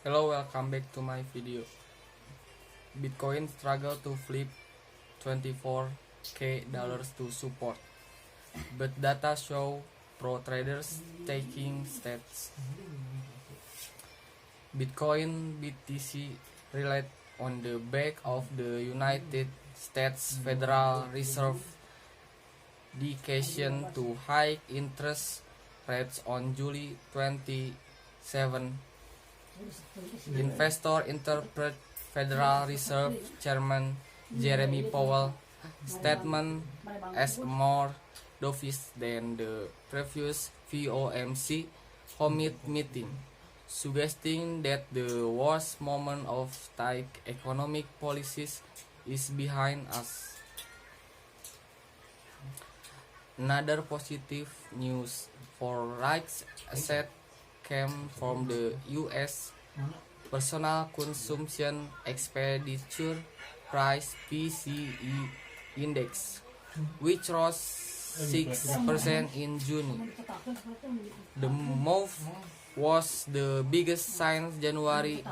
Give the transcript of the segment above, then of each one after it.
Hello, welcome back to my video. Bitcoin struggle to flip $24K to support, but data show pro traders taking steps. Bitcoin BTC rallied on the back of the United States Federal Reserve decision to hike interest rates on July 27. Investor interpret Federal Reserve Chairman Jeremy Powell statement as more dovish than the previous FOMC meeting, suggesting that the worst moment of tight economic policies is behind us. Another positive news for rights asset came from the U.S. Personal Consumption Expenditure Price (PCE) Index, which rose 6% in June. The move was the biggest since January,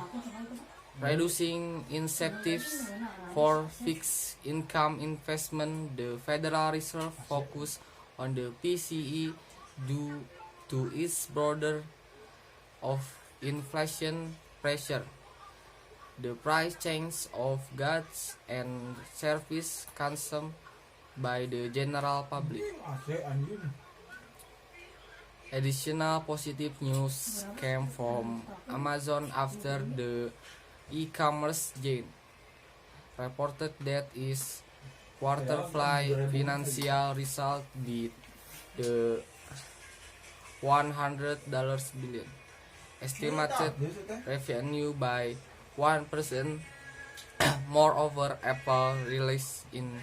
reducing incentives for fixed income investment. The Federal Reserve focused on the PCE due to its border of inflation pressure. The price change of goods and services consumed by the general public. Additional positive news came from Amazon after the e-commerce giant reported that its quarterly financial result beat the $100 billion estimated revenue by 1%. Moreover, Apple released in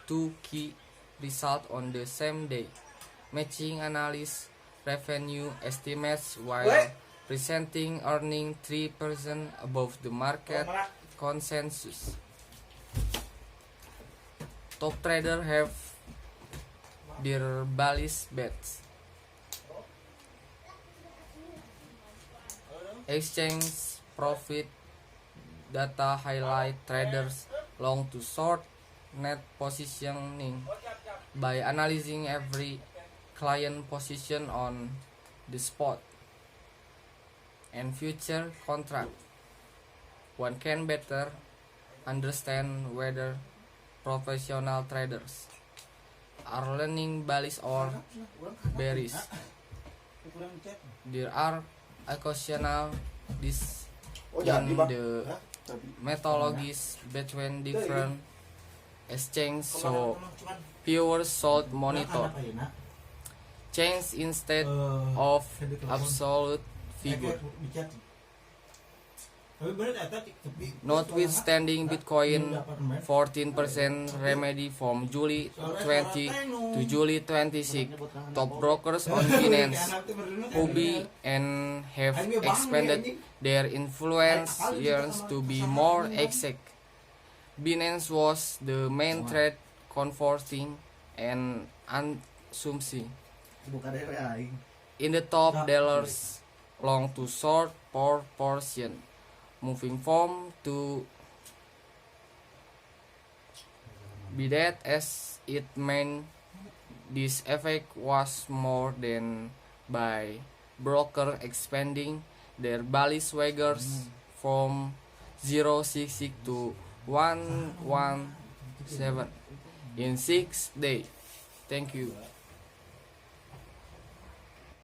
two key results on the same day, matching analysts' revenue estimates while presenting earnings 3% above the market consensus. Top traders have their bullish bets. Exchange profit data highlight traders long to short net positioning by analyzing every client position on the spot and future contract. One can better understand whether professional traders are leaning bullish or bearish. There are occasional this in the methodologies between different exchanges, so viewers should monitor change instead of absolute figure. Notwithstanding Bitcoin 14% remedy from July 20 to July 26, top brokers on Binance, Huobi, and have expanded their influence years. To be more exact, Binance was the main trade converting and assuming in the top dollars long to short proportion, moving from to be that as it meant this effect was more than by broker expanding their bullish wagers from 0.66 to 117 in 6 days. Thank you.